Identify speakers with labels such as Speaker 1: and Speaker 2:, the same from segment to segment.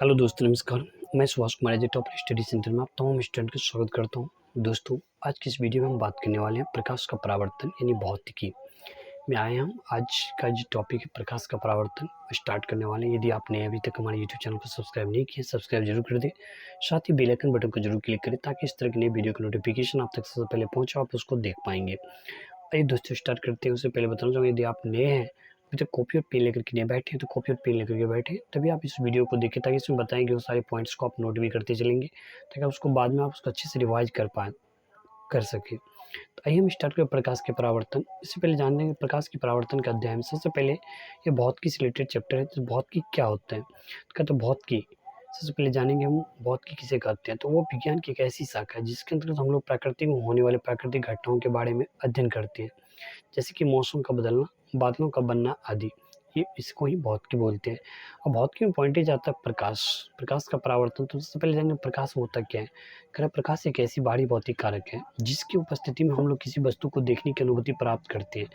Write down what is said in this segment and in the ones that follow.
Speaker 1: Hello दोस्तों, नमस्कार। मैं Subhash Kumar edge top study centre में आप तमाम स्टूडेंट का स्वागत करता हूं। दोस्तों, आज की इस वीडियो में हम बात करने वाले हैं प्रकाश का परावर्तन यानी भौतिकी में आए हम। आज का जो टॉपिक है प्रकाश का परावर्तन स्टार्ट करने वाले हैं। यदि आपने अभी तक हमारे यूट्यूब चैनल को सब्सक्राइब नहीं किया, सब्सक्राइब जरूर कर दें। साथ ही बेल आइकन बटन को जरूर क्लिक करें ताकि इस तरह की नई वीडियो का नोटिफिकेशन आप तक सबसे पहले पहुँचे, आप उसको देख पाएंगे। आइए दोस्तों स्टार्ट करते हैं। उससे पहले बताना चाहूँगा, यदि आप नए हैं, अभी तक कॉपी और पेन लेकर के नहीं बैठे हैं तो कॉपी और पेन लेकर के बैठे, तभी आप इस वीडियो को देखें ताकि इसमें बताएंगे वो सारे पॉइंट्स को आप नोट भी करते चलेंगे ताकि उसको बाद में आप उसको अच्छे से रिवाइज कर सकें। तो आइए हम स्टार्ट करें प्रकाश के परावर्तन। इससे पहले जान लेंगे प्रकाश के परावर्तन का अध्याय में। सबसे पहले ये भौतिकी से रिलेटेड चैप्टर है। तो भौतिकी क्या होता है? तो कहते हैं भौतिकी, सबसे पहले जानेंगे हम भौतिकी किसे कहते हैं। तो वो विज्ञान की एक ऐसी शाखा है जिसके अंतर्गत हम लोग प्रकृति में होने वाले प्राकृतिक घटनाओं के बारे में अध्ययन करते हैं, जैसे कि मौसम का बदलना, बादलों का बनना आदि। ये इसको ही भौतिकी बोलते हैं। और भौतिकी में पॉइंटेज आता है प्रकाश, प्रकाश का परावर्तन। तो सबसे पहले जानेंगे प्रकाश होता क्या है। कह रहा प्रकाश एक ऐसी बाहरी भौतिक कारक है जिसकी उपस्थिति में हम लोग किसी वस्तु को देखने की अनुभूति प्राप्त करते हैं।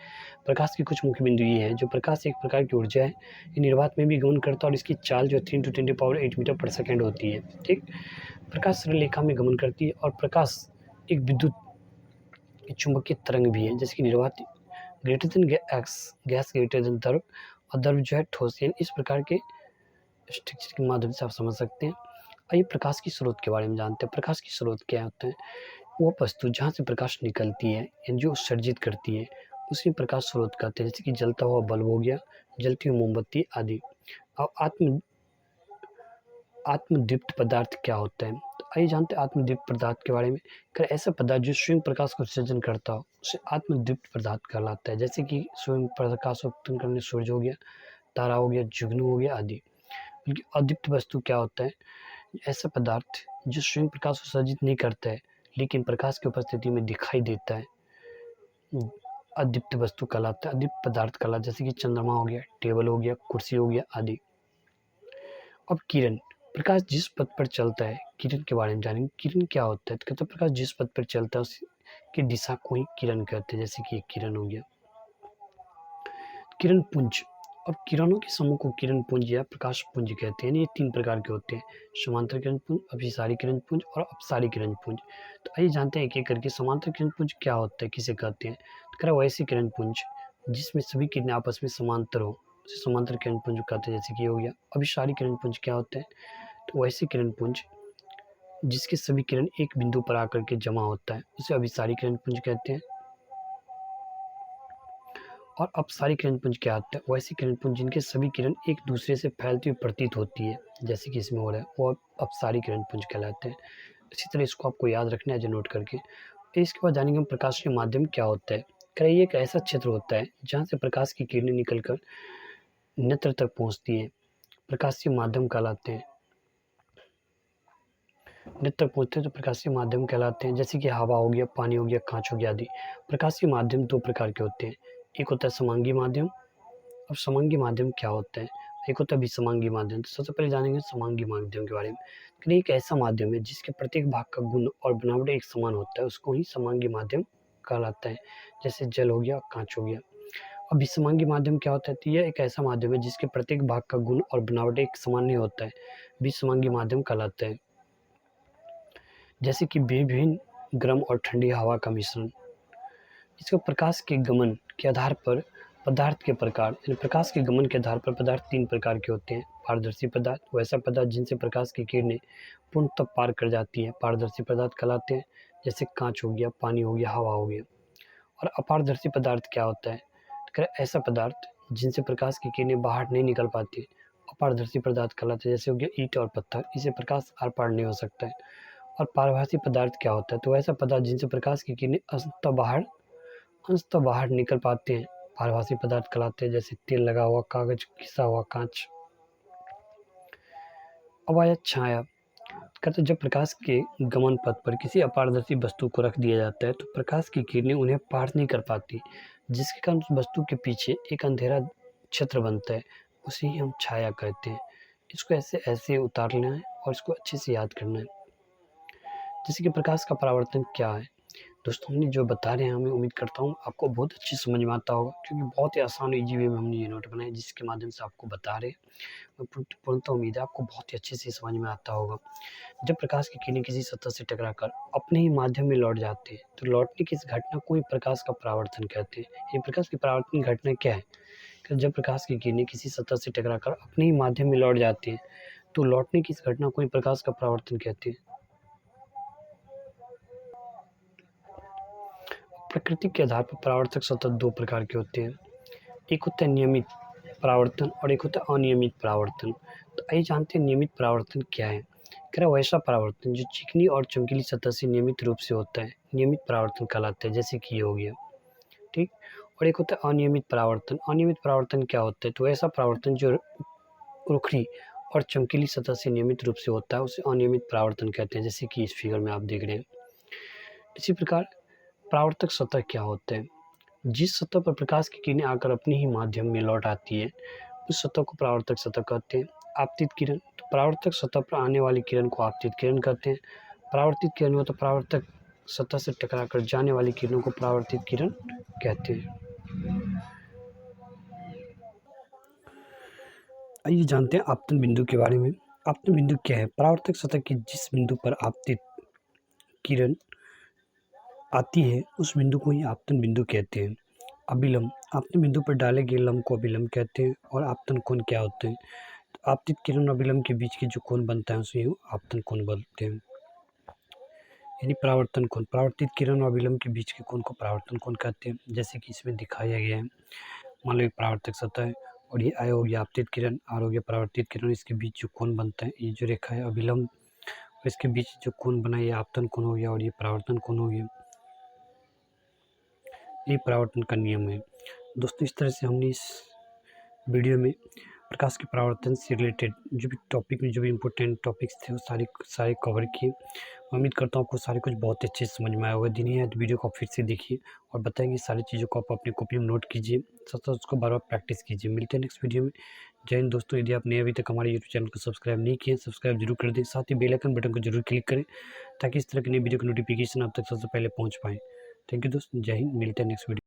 Speaker 1: प्रकाश की कुछ मुख्य बिंदु ये हैं। जो प्रकाश एक प्रकार की ऊर्जा है, ये निर्वात में भी गमन करता है और इसकी चाल जो 3 × 10⁸ मीटर पर सेकेंड होती है। ठीक, प्रकाश सरल में गमन करती है और प्रकाश एक विद्युत चुंबकीय तरंग भी है, जैसे कि निर्वात greater than gas greater than द्रव, और द्रव जो है ठोस, यानी इस प्रकार के स्ट्रक्चर के माध्यम से आप समझ सकते हैं। आइए प्रकाश की स्रोत के बारे में जानते हैं। प्रकाश की स्रोत क्या होता है? वो वस्तु जहाँ से प्रकाश निकलती है यानी जो उत्सर्जित करती है उसी प्रकाश स्रोत कहते हैं, जैसे कि जलता हुआ बल्ब हो गया, जलती हुई मोमबत्ती आदि। और आत्मदीप्त पदार्थ क्या होता है? तो आइए जानते हैं आत्मदीप्त पदार्थ के बारे में। अगर ऐसा पदार्थ जो स्वयं प्रकाश को उत्सर्जन करता हो उसे आत्मदीप्त पदार्थ कहलाता है, जैसे कि स्वयं प्रकाश उत्पन्न करने सूरज हो गया, तारा हो गया, जुगनू हो गया आदि। बल्कि अदीप्त वस्तु क्या होता है? ऐसा पदार्थ जो स्वयं प्रकाश उत्सर्जित नहीं करता है लेकिन प्रकाश की उपस्थिति में दिखाई देता है, अदीप्त वस्तु कहलाता है, अदीप्त पदार्थ कहलाता है, जैसे कि चंद्रमा हो गया, टेबल हो गया, कुर्सी हो गया आदि। अब किरण, प्रकाश जिस पथ पर चलता है, किरण के बारे में जानेंगे। किरण क्या होता है? तो कहते हैं प्रकाश जिस पथ पर चलता है उसकी दिशा को ही किरण कहते हैं, जैसे कि एक किरण हो गया। किरण पुंज, और किरणों के समूह को किरण पुंज या प्रकाश पुंज कहते हैं। ये 3 प्रकार के होते हैं: समांतर किरण पुंज, अभिसारी किरण पुंज और अपसारी किरण पुंज। तो आइए जानते हैं एक एक करके। समांतर किरण पुंज क्या होता है, किसे कहते हैं? तो कह रहा वैसी किरण पुंज जिसमें सभी किरणें आपस में समांतर हो, उसे समांतर किरण पुंज कहते हैं, जैसे कि हो गया। अभिसारी किरण पुंज क्या होता है? तो वैसी किरण पुंज जिसके सभी किरण एक बिंदु पर आकर के जमा होता है, उसे अभिसारी किरण पुंज कहते हैं। और अपसारी किरण पुंज क्या होता है? वैसी किरण पुंज जिनके सभी किरण एक दूसरे से फैलती हुई प्रतीत होती है, जैसे कि इसमें हो रहा है, वो अपसारी किरण पुंज कहलाते हैं। इसी तरह इसको आपको याद रखना है, जो नोट करके। इसके बाद जानेंगे हम प्रकाश के माध्यम क्या होता है। करिए एक ऐसा क्षेत्र होता है जहाँ से प्रकाश की किरणें निकलकर नेत्र तक पहुँचती है, प्रकाशीय माध्यम कहलाते हैं। नेत्र तक पहुँचते हैं तो प्रकाशीय माध्यम कहलाते हैं, जैसे कि हवा हो गया, पानी हो गया, कांच हो गया आदि। प्रकाशीय माध्यम 2 प्रकार के होते हैं। एक होता है समांगी माध्यम। अब समांगी माध्यम क्या होता है? एक होता है विसमांगी माध्यम। तो सबसे पहले जानेंगे समांगी माध्यम के बारे में। कि एक ऐसा माध्यम है जिसके प्रत्येक भाग का गुण और बनावट एक समान होता है, उसको ही समांगी माध्यम कहलाता है, जैसे जल हो गया, कांच हो गया। अब विसमांगी माध्यम क्या होता है? तो यह एक ऐसा माध्यम है जिसके प्रत्येक भाग का गुण और बनावट एक समान नहीं होता है, विसमांगी माध्यम कहलाता है, जैसे कि विभिन्न गर्म और ठंडी हवा का मिश्रण। इसका प्रकाश के गमन के आधार पर पदार्थ के प्रकार, यानी प्रकाश के गमन के आधार पर पदार्थ 3 प्रकार के होते हैं। पारदर्शी पदार्थ, वैसा पदार्थ जिनसे प्रकाश की किरणें पूर्णतः पार कर जाती हैं, पारदर्शी पदार्थ कहलाते हैं, जैसे कांच हो गया, पानी हो गया, हवा हो गया। और अपारदर्शी पदार्थ क्या होता है? तो ऐसा पदार्थ जिनसे प्रकाश की किरणें बाहर नहीं निकल पाती, अपारदर्शी पदार्थ कहलाते हैं, जैसे हो गया ईंट और पत्थर, इसे प्रकाश आर पार नहीं हो सकता है। और पारभासी पदार्थ क्या होता है? तो ऐसा पदार्थ जिनसे प्रकाश की किरणें अंशतः बाहर निकल पाते हैं, पारभासी पदार्थ कहलाते हैं, जैसे तेल लगा हुआ, कागज, घिसा हुआ कांच। अब आया छाया। कहते जब प्रकाश के गमन पथ पर किसी अपारदर्शी वस्तु को रख दिया जाता है तो प्रकाश की किरणें उन्हें पार नहीं कर पाती, जिसके कारण उस वस्तु के पीछे एक अंधेरा क्षेत्र बनता है, उसे ही हम छाया कहते हैं। इसको ऐसे ऐसे उतार लेना है और इसको अच्छे से याद करना है। जैसे कि प्रकाश का परावर्तन क्या है? दोस्तों हमने जो बता रहे हैं हमें उम्मीद करता हूँ आपको बहुत अच्छी समझ में आता होगा, क्योंकि बहुत ही आसान ईजी वे में हमने ये नोट बनाए जिसके माध्यम से आपको बता रहे हैं। मैं पूर्णतः उम्मीद है आपको बहुत ही अच्छे से समझ में आता होगा। जब प्रकाश की किरणें किसी सतह से टकराकर अपने ही माध्यम में लौट जाते हैं तो लौटने की इस घटना को ही प्रकाश का परावर्तन कहते हैं। ये प्रकाश की परावर्तन घटना क्या है कि जब प्रकाश की किरणें किसी सतह से टकराकर अपने ही माध्यम में लौट जाती हैं तो लौटने की इस घटना को ही प्रकाश का परावर्तन कहते हैं। प्रकृति के आधार पर परावर्तक सतह दो प्रकार के होते हैं, एक होता है नियमित परावर्तन और एक होता है अनियमित परावर्तन। तो आइए जानते हैं नियमित परावर्तन क्या है। कह रहा वैसा परावर्तन जो चिकनी और चमकीली सतह से नियमित रूप से होता है नियमित परावर्तन कहलाता है, जैसे कि ये हो गया, ठीक। और एक होता है अनियमित परावर्तन। अनियमित परावर्तन क्या होता है, तो ऐसा परावर्तन जो रुखड़ी और चमकीली सतह से नियमित रूप से होता है उसे अनियमित परावर्तन कहते हैं, जैसे कि इस फिगर में आप देख रहे हैं। इसी प्रकार परावर्तक सतह क्या होता है, जिस सतह पर प्रकाश की किरणें आकर अपने ही माध्यम में लौट आती है उस सतह को परावर्तक सतह कहते हैं। आपतित किरण, तो परावर्तक सतह पर आने वाली किरण को आपतित किरण कहते हैं। परावर्तित किरण हो तो परावर्तक सतह से टकराकर जाने वाली किरणों को परावर्तित किरण कहते हैं। आइए जानते हैं आपतन बिंदु के बारे में। आपतन बिंदु क्या है, परावर्तक सतह की जिस बिंदु पर आपतित किरण आती है उस बिंदु को ही आपतन बिंदु कहते हैं। अभिलंब, आपतन बिंदु पर डाले गए लंब को अभिलंब कहते हैं। और आपतन कोण क्या होते हैं, तो आपतित किरण और अभिलंब के बीच के जो कोण बनता है उसे आपतन कोण बोलते हैं। यानी परावर्तन कोण, परावर्तित किरण और अभिलंब के बीच के कोण को परावर्तन कोण कहते हैं, जैसे कि इसमें दिखाया गया है। मान लो एक परावर्तक सतह है और ये आई हो गया आपतित किरण, आर हो गया परावर्तित किरण, इसके बीच जो कोण बनता है ये जो रेखा है अभिलंब, और इसके बीच जो कोण बना है ये आपतन कोण हो गया और ये परावर्तन कोण हो गया। ये परावर्तन का नियम है। दोस्तों इस तरह से हमने इस वीडियो में प्रकाश के परावर्तन से रिलेटेड जो भी टॉपिक में जो भी इम्पोर्टेंट टॉपिक्स थे वो सारे कवर किए। मैं उम्मीद करता हूँ आपको सारे कुछ बहुत अच्छे से समझ में आया होगा। दिन ही है तो वीडियो को फिर से देखिए और बताएंगे सारी चीज़ों को आप अपनी कॉपी में नोट कीजिए, साथ साथ उसको बार बार प्रैक्टिस कीजिए। मिलते हैं नेक्स्ट वीडियो में। जय हिंद दोस्तों। यदि आपने अभी तक हमारे यूट्यूब चैनल को सब्सक्राइब नहीं किया सब्सक्राइब जरूर कर दें, साथ ही बेल आइकन बटन को जरूर क्लिक करें ताकि इस तरह की नई वीडियो की नोटिफिकेशन आप तक सबसे पहले पहुँच पाएँ। थैंक यू दोस्तों, जय हिंद। मिलते हैं नेक्स्ट वीडियो।